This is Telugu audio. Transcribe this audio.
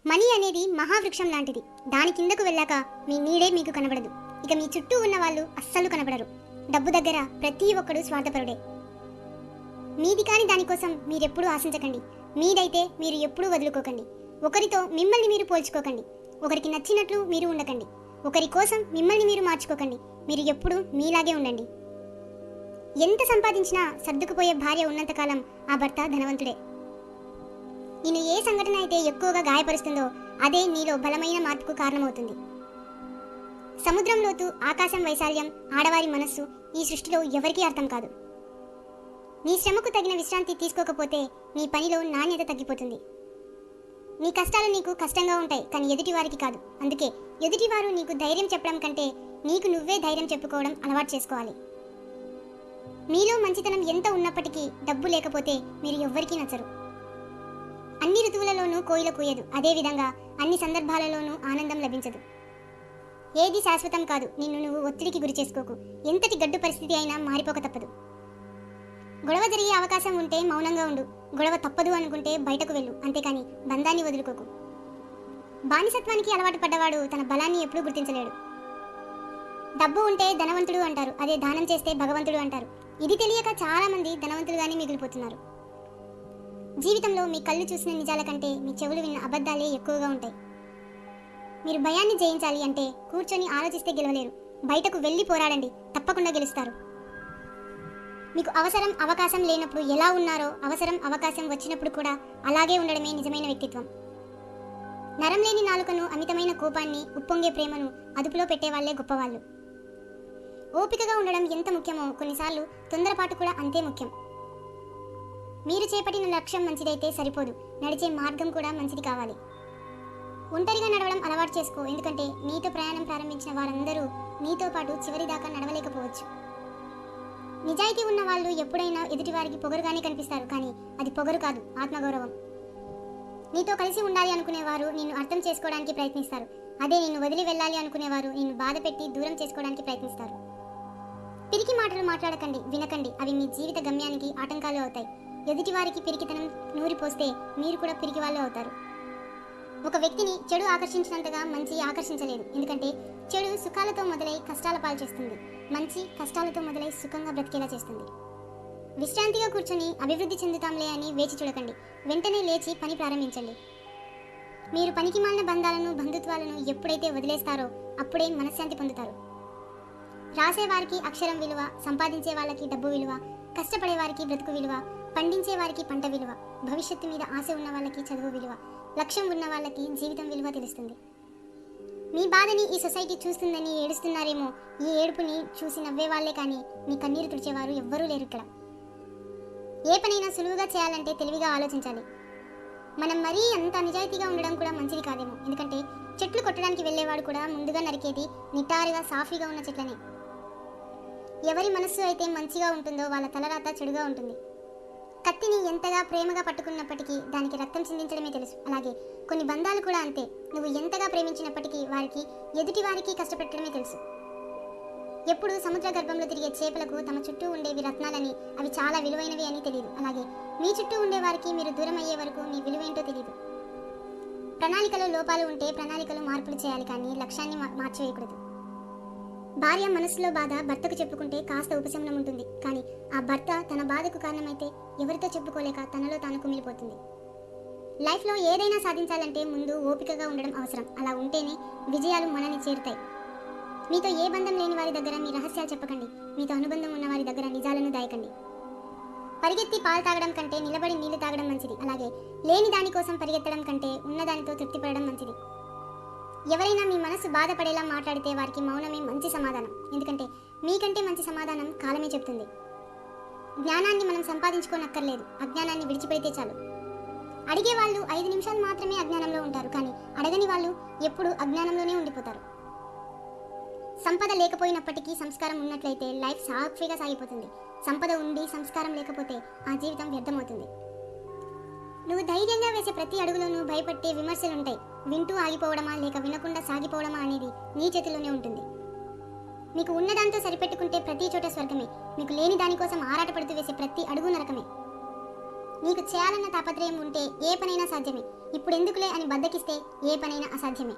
మనీ అనేది మహావృక్షం లాంటిది. దాని కిందకు వెళ్ళాక మీ నీడే మీకు కనబడదు. ఇక మీ చుట్టూ ఉన్న వాళ్ళు అస్సలు కనబడరు. డబ్బు దగ్గర ప్రతి ఒక్కడు స్వార్థపరుడే. మీది కాని దానికోసం మీరెప్పుడూ ఆశించకండి. మీదైతే మీరు ఎప్పుడూ వదులుకోకండి. ఒకరితో మిమ్మల్ని మీరు పోల్చుకోకండి. ఒకరికి నచ్చినట్లు మీరు ఉండకండి. ఒకరి కోసం మిమ్మల్ని మీరు మార్చుకోకండి. మీరు ఎప్పుడూ మీలాగే ఉండండి. ఎంత సంపాదించినా సర్దుకుపోయే భార్య ఉన్నంతకాలం ఆ భర్త ధనవంతుడే. నిన్ను ఏ సంఘటన అయితే ఎక్కువగా గాయపరుస్తుందో అదే నీలో బలమైన మార్పుకు కారణమవుతుంది. సముద్రం లోతు, ఆకాశం వైశాల్యం, ఆడవారి మనస్సు ఈ సృష్టిలో ఎవరికీ అర్థం కాదు. నీ శ్రమకు తగిన విశ్రాంతి తీసుకోకపోతే నీ పనిలో నాణ్యత తగ్గిపోతుంది. నీ కష్టాలు నీకు కష్టంగా ఉంటాయి, కానీ ఎదుటివారికి కాదు. అందుకే ఎదుటివారు నీకు ధైర్యం చెప్పడం కంటే నీకు నువ్వే ధైర్యం చెప్పుకోవడం అలవాటు చేసుకోవాలి. మీలో మంచితనం ఎంత ఉన్నప్పటికీ డబ్బు లేకపోతే మీరు ఎవ్వరికీ నచ్చరు. అన్ని ఋతువులలోనూ కోయిల కూయదు. అదేవిధంగా అన్ని సందర్భాలలోనూ ఆనందం లభించదు. ఏది శాశ్వతం కాదు. నిన్ను నువ్వు ఒత్తిడికి గురి చేసుకోకు. ఎంతటి గడ్డు పరిస్థితి అయినా మారిపోక తప్పదు. గొడవ జరిగే అవకాశం ఉంటే మౌనంగా ఉండు. గొడవ తప్పదు అనుకుంటే బయటకు వెళ్ళు. అంతేకాని బంధాన్ని వదులుకోకు. బానిసత్వానికి అలవాటు పడ్డవాడు తన బలాన్ని ఎప్పుడూ గుర్తించలేడు. డబ్బు ఉంటే ధనవంతుడు అంటారు, అదే దానం చేస్తే భగవంతుడు అంటారు. ఇది తెలియక చాలా మంది ధనవంతులుగానే మిగిలిపోతున్నారు. జీవితంలో మీ కళ్ళు చూసిన నిజాల కంటే మీ చెవులు విన్న అబద్ధాలే ఎక్కువగా ఉంటాయి. మీరు భయాన్ని జయించాలి అంటే కూర్చొని ఆలోచిస్తే గెలవలేరు. బయటకు వెళ్ళి పోరాడండి, తప్పకుండా గెలుస్తారు. మీకు అవసరం అవకాశం లేనప్పుడు ఎలా ఉన్నారో అవసరం అవకాశం వచ్చినప్పుడు కూడా అలాగే ఉండడమే నిజమైన వ్యక్తిత్వం. నరం లేని నాలుకను, అమితమైన కోపాన్ని, ఉప్పొంగే ప్రేమను అదుపులో పెట్టేవాళ్లే గొప్పవాళ్ళు. ఓపికగా ఉండడం ఎంత ముఖ్యమో కొన్నిసార్లు తొందరపాటు కూడా అంతే ముఖ్యం. మీరు చేపట్టిన లక్ష్యం మంచిదైతే సరిపోదు, నడిచే మార్గం కూడా మంచిది కావాలి. ఒంటరిగా నడవడం అలవాటు చేసుకో. ఎందుకంటే నీతో ప్రయాణం ప్రారంభించిన వారందరూ నీతో పాటు చివరి దాకా నడవలేకపోవచ్చు. నిజాయితీ ఉన్న వాళ్ళు ఎప్పుడైనా ఎదుటివారికి పొగరుగానే కనిపిస్తారు, కానీ అది పొగరు కాదు, ఆత్మగౌరవం. నీతో కలిసి ఉండాలి అనుకునేవారు నిన్ను అర్థం చేసుకోవడానికి ప్రయత్నిస్తారు. అదే నిన్ను వదిలి వెళ్ళాలి అనుకునేవారు నిన్ను బాధ పెట్టి దూరం చేసుకోవడానికి ప్రయత్నిస్తారు. పిరికి మాటలు మాట్లాడకండి, వినకండి. అవి మీ జీవిత గమ్యానికి ఆటంకాలు అవుతాయి. ఎదుటివారికి పిరికితనం నూరిపోస్తే మీరు కూడా పిరికి వాళ్ళు అవుతారు. ఒక వ్యక్తిని చెడు ఆకర్షించినంతగా మంచి ఆకర్షించలేదు. ఎందుకంటే చెడు సుఖాలతో మొదలై కష్టాల పాలు చేస్తుంది. మంచి కష్టాలతో మొదలై సుఖంగా బ్రతికేలా చేస్తుంది. విశ్రాంతిగా కూర్చొని అభివృద్ధి చెందుతాంలే అని వేచి చూడకండి. వెంటనే లేచి పని ప్రారంభించండి. మీరు పనికి మాలిన బంధాలను, బంధుత్వాలను ఎప్పుడైతే వదిలేస్తారో అప్పుడే మనశ్శాంతి పొందుతారు. రాసేవారికి అక్షరం విలువ, సంపాదించే వాళ్ళకి డబ్బు విలువ, కష్టపడే వారికి బ్రతుకు విలువ, పండించే వారికి పంట విలువ, భవిష్యత్తు మీద ఆశ ఉన్న వాళ్ళకి చదువు విలువ, లక్ష్యం ఉన్న వాళ్ళకి జీవితం విలువ తెలుస్తుంది. మీ బాధని ఈ సొసైటీ చూస్తుందని ఏడుస్తున్నారేమో, ఈ ఏడుపుని చూసి నవ్వే వాళ్ళే కానీ మీ కన్నీరు తుడిచేవారు ఎవ్వరూ లేరు ఇక్కడ. ఏ పనైనా సులువుగా చేయాలంటే తెలివిగా ఆలోచించాలి. మనం మరీ అంత నిజాయితీగా ఉండడం కూడా మంచిది కాదేమో. ఎందుకంటే చెట్లు కొట్టడానికి వెళ్ళేవాడు కూడా ముందుగా నరికేది నిటారుగా సాఫీగా ఉన్న చెట్లనే. ఎవరి మనస్సు అయితే మంచిగా ఉంటుందో వాళ్ళ తలరాత చెడుగా ఉంటుంది. కత్తిని ఎంతగా ప్రేమగా పట్టుకున్నప్పటికీ దానికి రక్తం చిందించడమే తెలుసు. అలాగే కొన్ని బంధాలు కూడా అంతే. నువ్వు ఎంతగా ప్రేమించినప్పటికీ వారికి, ఎదుటి వారికి కష్టపెట్టడమే తెలుసు. ఎప్పుడు సముద్ర గర్భంలో తిరిగే చేపలకు తమ చుట్టూ ఉండేవి రత్నాలని, అవి చాలా విలువైనవి అని తెలియదు. అలాగే మీ చుట్టూ ఉండే వారికి మీరు దూరం అయ్యే వరకు మీ విలువేంటో తెలియదు. ప్రణాళికలో లోపాలు ఉంటే ప్రణాళికలో మార్పులు చేయాలి, కానీ లక్ష్యాన్ని మార్చివేయకూడదు. భార్య మనసులో బాధ భర్తకు చెప్పుకుంటే కాస్త ఉపశమనం ఉంటుంది, కానీ ఆ భర్త తన బాధకు కారణమైతే ఎవరితో చెప్పుకోలేక తనలో తాను కుమిలిపోతుంది. లైఫ్లో ఏదైనా సాధించాలంటే ముందు ఓపికగా ఉండడం అవసరం. అలా ఉంటేనే విజయాలు మనని చేరుతాయి. మీతో ఏ బంధం లేని వారి దగ్గర మీ రహస్యాలు చెప్పకండి. మీతో అనుబంధం ఉన్న వారి దగ్గర నిజాలను దాయకండి. పరిగెత్తి పాలు తాగడం కంటే నిలబడి నీళ్లు తాగడం మంచిది. అలాగే లేని దానికోసం పరిగెత్తడం కంటే ఉన్నదానితో తృప్తిపడడం మంచిది. ఎవరైనా మీ మనసు బాధపడేలా మాట్లాడితే వారికి మౌనమే మంచి సమాధానం. ఎందుకంటే మీకంటే మంచి సమాధానం కాలమే చెప్తుంది. జ్ఞానాన్ని మనం సంపాదించుకోనక్కర్లేదు, అజ్ఞానాన్ని విడిచిపెడితే చాలు. అడిగే వాళ్ళు 5 నిమిషాలు మాత్రమే అజ్ఞానంలో ఉంటారు, కానీ అడగని వాళ్ళు ఎప్పుడూ అజ్ఞానంలోనే ఉండిపోతారు. సంపద లేకపోయినప్పటికీ సంస్కారం ఉన్నట్లయితే లైఫ్ సాఫీగా సాగిపోతుంది. సంపద ఉండి సంస్కారం లేకపోతే ఆ జీవితం వ్యర్థమవుతుంది. నువ్వు ధైర్యంగా వేసే ప్రతి అడుగులోనూ భయపట్టే విమర్శలుంటాయి. వింటూ ఆగిపోవడమా లేక వినకుండా సాగిపోవడమా అనేది నీ చేతిలోనే ఉంటుంది. మీకు ఉన్నదాంతో సరిపెట్టుకుంటే ప్రతి చోట స్వర్గమే. మీకు లేని దానికోసం ఆరాటపడుతూ వేసే ప్రతి అడుగు నరకమే. నీకు చేయాలన్న తాపత్రయం ఉంటే ఏ పనైనా సాధ్యమే. ఇప్పుడు ఎందుకులే అని బద్దకిస్తే ఏ పనైనా అసాధ్యమే.